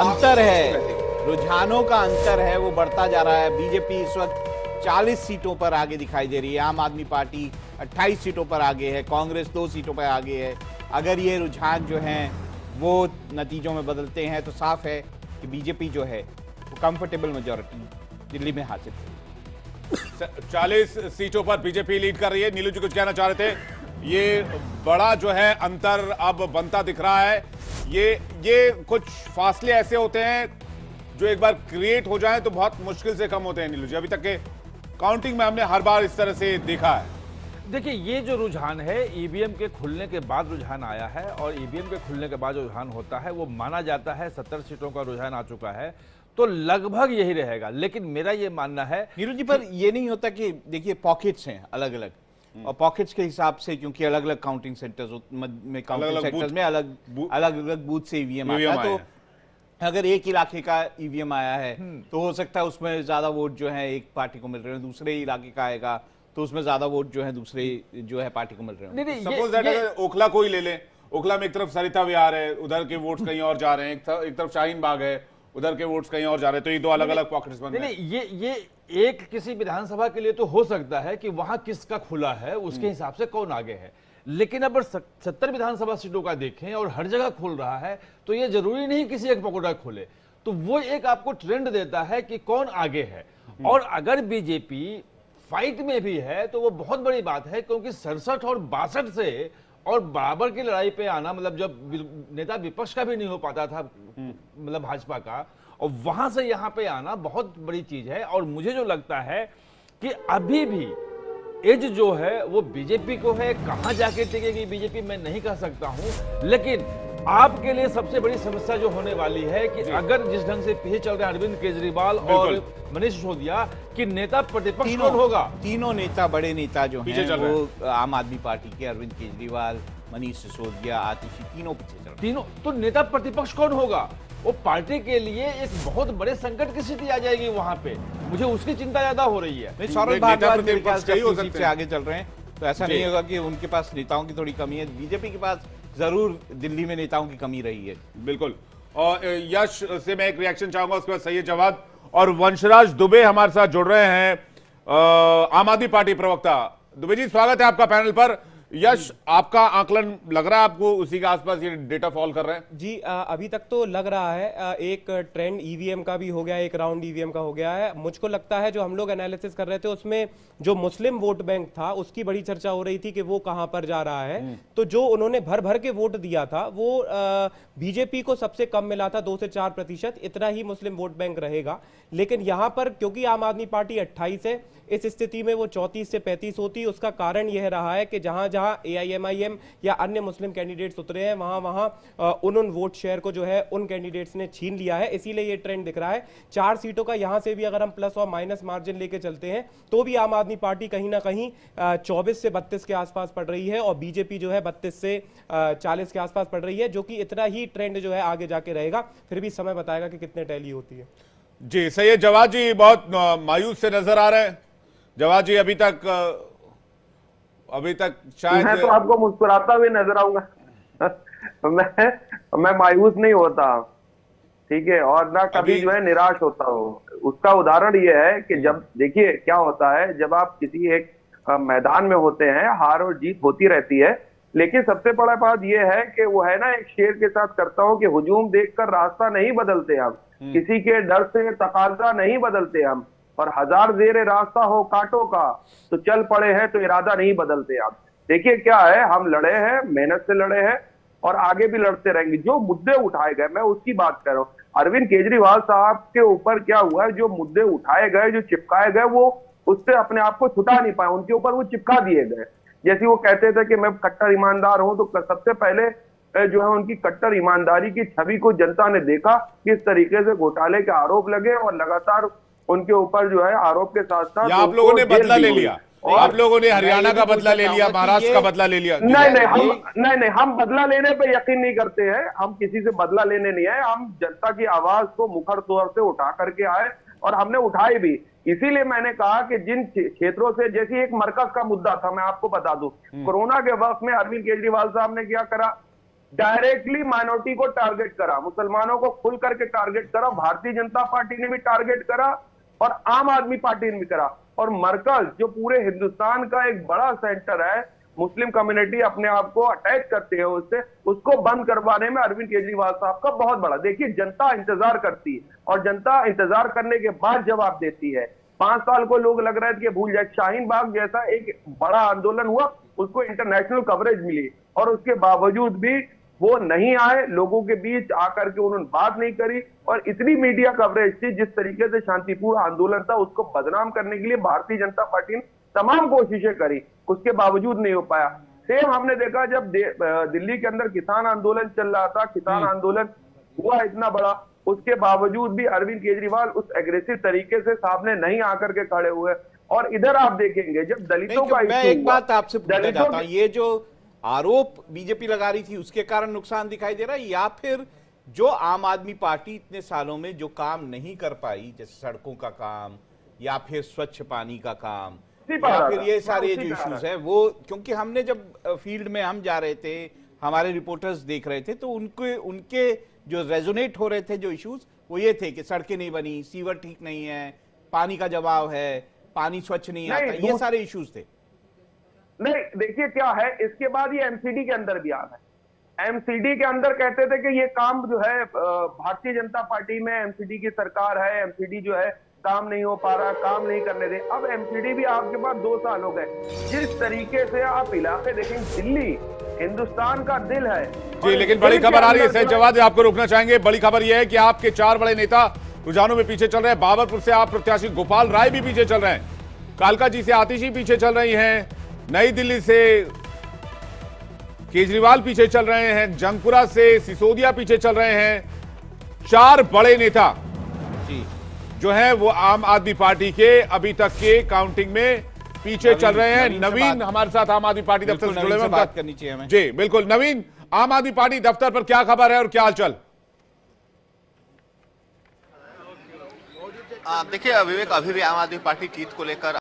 अंतर है, रुझानों का अंतर है, वो बढ़ता जा रहा है। बीजेपी इस वक्त 40 सीटों पर आगे दिखाई दे रही है, आम आदमी पार्टी 28 सीटों पर आगे है, कांग्रेस 2 सीटों पर आगे है। अगर ये रुझान जो हैं वो नतीजों में बदलते हैं तो साफ है कि बीजेपी जो है वो कंफर्टेबल मेजॉरिटी दिल्ली में हासिल है। 40 सीटों पर बीजेपी लीड कर रही है। नीलू जी कुछ कहना चाह रहे थे? ये बड़ा जो है अंतर अब बनता दिख रहा है। ये कुछ फासले ऐसे होते हैं जो एक बार क्रिएट हो जाएं तो बहुत मुश्किल से कम होते हैं। नीलू जी, अभी तक के काउंटिंग में हमने हर बार इस तरह से देखा है। देखिए, ये जो रुझान है ईवीएम के खुलने के बाद रुझान आया है, और ईवीएम के खुलने के बाद जो रुझान होता है वो माना जाता है 70 सीटों का रुझान आ चुका है, तो लगभग यही रहेगा। लेकिन मेरा ये मानना है नीरू जी, पर ये नहीं होता कि देखिए पॉकेट्स हैं अलग अलग, और पॉकेट्स के हिसाब से क्योंकि अलग अलग काउंटिंग सेंटर्स में काउंटिंग सेंटर्स में अलग अलग बूथ से ईवीएम आता है, तो अगर एक इलाके का ईवीएम आया है तो हो सकता है उसमें ज्यादा वोट जो है एक पार्टी को मिल रहे हैं, दूसरे इलाके का आएगा तो उसमें ज्यादा वोट जो है दूसरे जो है पार्टी को मिल रहे हैं। सपोज दैट अगर ओखला को ही ले लें, ओखला में एक तरफ सरिता विहार है, उधर के वोट्स कहीं और जा रहे हैं, एक तरफ शाहीन बाग है, उधर के वोट्स कहीं और जा रहे हैं, तो ये दो अलग अलग पॉकेट्स बन रहे हैं। ये एक किसी विधानसभा के लिए तो हो सकता है कि वहां किसका खुला है उसके हिसाब से कौन आगे है, लेकिन अगर 70 विधानसभा सीटों का देखें और हर जगह खोल रहा है तो ये जरूरी नहीं किसी एक पकोड़ा खोले, तो वो एक आपको ट्रेंड देता है कि कौन आगे है। और अगर बीजेपी फाइट में भी है तो वो बहुत बड़ी बात है, क्योंकि 67 और 62 से और बराबर की लड़ाई पे आना, मतलब जब नेता विपक्ष का भी नहीं हो पाता था, मतलब भाजपा का, और वहां से यहां पे आना बहुत बड़ी चीज है। और मुझे जो लगता है कि अभी भी एज जो है वो बीजेपी को है, कहां जाके टिकेगी बीजेपी मैं नहीं कह सकता हूं, लेकिन आपके लिए सबसे बड़ी समस्या जो होने वाली है कि अगर जिस ढंग से पीछे चल रहे हैं अरविंद केजरीवाल और मनीष सिसोदिया कि नेता प्रतिपक्ष कौन होगा। तीनों नेता, बड़े नेता जो हैं वो आम आदमी पार्टी के, अरविंद केजरीवाल, मनीष सिसोदिया, आतिशी, तीनों पीछे चल रहे हैं। तीनों, तो नेता प्रतिपक्ष कौन होगा? वो पार्टी के लिए एक बहुत बड़े संकट की स्थिति आ जाएगी वहां पे, मुझे उसकी चिंता ज्यादा हो रही है। सौरभ भारद्वाज से आगे चल रहे हैं, तो ऐसा नहीं होगा कि उनके पास नेताओं की थोड़ी कमी है। बीजेपी के पास जरूर दिल्ली में नेताओं की कमी रही है। बिल्कुल। और यश से मैं एक रिएक्शन चाहूंगा, उसके बाद सैयद जवाद और वंशराज दुबे हमारे साथ जुड़ रहे हैं, आम आदमी पार्टी प्रवक्ता। दुबे जी, स्वागत है आपका पैनल पर। यश, आपका आकलन लग रहा है आपको उसी के आसपास ये डेटा फॉल कर रहे हैं? जी, अभी तक तो लग रहा है एक ट्रेंड ईवीएम का भी हो गया, एक राउंड ईवीएम का हो गया है। मुझको लगता है जो हम लोग एनालिसिस कर रहे थे उसमें जो मुस्लिम वोट बैंक था उसकी बड़ी चर्चा हो रही थी कि वो कहां पर जा रहा है, तो जो उन्होंने भर भर के वोट दिया था वो बीजेपी को सबसे कम मिला था, 2 से 4%, इतना ही मुस्लिम वोट बैंक रहेगा। लेकिन यहां पर क्योंकि आम आदमी पार्टी 28 है, इस स्थिति में वो 34 से 35 होती। उसका कारण यह रहा है कि जहां जहां AIMIM या अन्य मुस्लिम कैंडिडेट्स उतरे हैं वहां उन वोट शेयर को जो है उन कैंडिडेट्स ने छीन लिया है, इसीलिए ये ट्रेंड दिख रहा है। 4 सीटों का यहां से भी अगर हम प्लस और माइनस मार्जिन लेके चलते हैं तो भी आम आदमी पार्टी कहीं ना कहीं 24 से 32 के आसपास पड़ रही है, और बीजेपी जो है 32 से 40 के आसपास पड़ रही है, जो कि इतना ही ट्रेंड जो है आगे जाके रहेगा। फिर भी समय बताएगा कि कितने टैली होती है। जी, सैयद जवाद जी बहुत मायूस से नजर आ रहे हैं। जवाद जी, अभी तक शायद मैं तो आपको मुस्कुराता हुए नजर आऊंगा। मैं मायूस नहीं होता, ठीक है, और ना कभी जो है निराश होता हो। उसका उदाहरण ये है कि जब देखिए क्या होता है, जब आप किसी एक मैदान में होते हैं, हार और जीत होती रहती है, लेकिन सबसे बड़ा बात यह है कि वो है ना, एक शेर के साथ करता हूं कि हुजूम देखकर रास्ता नहीं बदलते हम, किसी के डर से तकाजा नहीं बदलते हम, और 1000 जेरे रास्ता हो कांटों का तो चल पड़े हैं तो इरादा नहीं बदलते आप। देखिए क्या है, हम लड़े हैं, मेहनत से लड़े हैं और आगे भी लड़ते रहेंगे। जो मुद्दे उठाए गए, मैं उसकी बात कर रहा हूँ। अरविंद केजरीवाल साहब के ऊपर क्या हुआ है, जो मुद्दे उठाए गए, जो चिपकाए गए, वो उससे अपने आप को छुटा नहीं पाए, उनके ऊपर वो चिपका दिए गए। जैसे वो कहते थे कि मैं कट्टर ईमानदार हूं, तो सबसे पहले जो है उनकी कट्टर ईमानदारी की छवि को जनता ने देखा, किस तरीके से घोटाले के आरोप लगे और लगातार उनके ऊपर जो है आरोप के साथ साथ आप लोगों ने बदला ले लिया, और आप लोगों ने हरियाणा का बदला ले लिया, महाराष्ट्र का बदला ले लिया। नहीं, हम बदला लेने पे यकीन नहीं करते हैं, हम किसी से बदला लेने नहीं आए, हम जनता की आवाज को मुखर तौर से उठा करके आए और हमने उठाई भी। इसीलिए मैंने कहा कि जिन क्षेत्रों से, जैसे एक मरकज का मुद्दा था, मैं आपको बता दूं, कोरोना के वक्त में अरविंद केजरीवाल साहब ने क्या करा, डायरेक्टली माइनॉरिटी को टारगेट करा, मुसलमानों को खुल करके टारगेट करा, भारतीय जनता पार्टी ने भी टारगेट करा और आम आदमी पार्टी ने भी करा। और मरकज जो पूरे हिंदुस्तान का एक बड़ा सेंटर है, मुस्लिम कम्युनिटी अपने आप को अटैच करते हैं उससे, उसको बंद करवाने में अरविंद केजरीवाल साहब का बहुत बड़ा, देखिए जनता इंतजार करती है और जनता इंतजार करने के बाद जवाब देती है। 5 साल को लोग लग रहा है कि भूल जाए, शाहीन बाग जैसा एक बड़ा आंदोलन हुआ, उसको इंटरनेशनल कवरेज मिली और उसके बावजूद भी वो नहीं आए, लोगों के बीच आकर के उन्होंने बात नहीं करी और इतनी मीडिया कवरेज थी, जिस तरीके से शांतिपूर्ण आंदोलन था उसको बदनाम करने के लिए भारतीय जनता पार्टी ने तमाम कोशिशें करी, उसके बावजूद नहीं हो पाया। सेम हमने देखा जब दिल्ली के अंदर किसान आंदोलन चल रहा था, किसान आंदोलन हुआ इतना बड़ा, उसके बावजूद भी अरविंद केजरीवाल उस एग्रेसिव तरीके से सामने नहीं आकर के खड़े हुए। और इधर आप देखेंगे जब दलितों का मैं इश्यू एक हुआ, बात आपसे पूछना चाहता हूं, ये जो आरोप बीजेपी लगा रही थी उसके कारण नुकसान दिखाई दे रहा है, या फिर जो आम आदमी पार्टी इतने सालों में जो काम नहीं कर पाई, जैसे सड़कों का काम या फिर स्वच्छ पानी का काम या फिर ये सारे जो इश्यूज है वो, क्योंकि हमने जब फील्ड में हम जा रहे थे, हमारे रिपोर्टर्स देख रहे थे, तो उनके जो रेजोनेट हो रहे थे जो इश्यूज वो ये थे कि सड़कें नहीं बनी, सीवर ठीक नहीं है, पानी का जवाब है, पानी स्वच्छ नहीं आता, ये सारे इश्यूज थे। नहीं देखिए क्या है, इसके बाद ये एमसीडी के अंदर भी आ गए। एमसीडी के अंदर कहते थे कि ये काम जो है भारतीय जनता पार्टी में एमसीडी की सरकार है, एमसीडी जो है काम नहीं हो पा रहा, काम नहीं करने दे। अब एमसीडी भी आपके पास 2 साल हो गए। जिस तरीके से आप इलाके देखेंगे, दिल्ली हिंदुस्तान का दिल है जी, लेकिन बड़ी खबर आ रही है, सही जवाब आपको रोकना चाहेंगे। बड़ी खबर यह है कि आपके 4 बड़े नेता रुझानों में पीछे चल रहे हैं। बाबरपुर से आप प्रत्याशी गोपाल राय भी पीछे चल रहे हैं, कालका जी से आतिशी पीछे चल रही हैं, नई दिल्ली से केजरीवाल पीछे चल रहे हैं, जंगपुरा से सिसोदिया पीछे चल रहे हैं। 4 बड़े नेता जी जो हैं वो आम आदमी पार्टी के अभी तक के काउंटिंग में पीछे चल रहे हैं। नवीन हमारे साथ आम आदमी पार्टी दफ्तर से जुड़े हुए हैं, बात करनी चाहिए हमें। जी बिल्कुल नवीन, आम आदमी पार्टी दफ्तर पर क्या खबर है और क्या हालचाल? देखिए विवेक, अभी भी आम आदमी पार्टी जीत को लेकर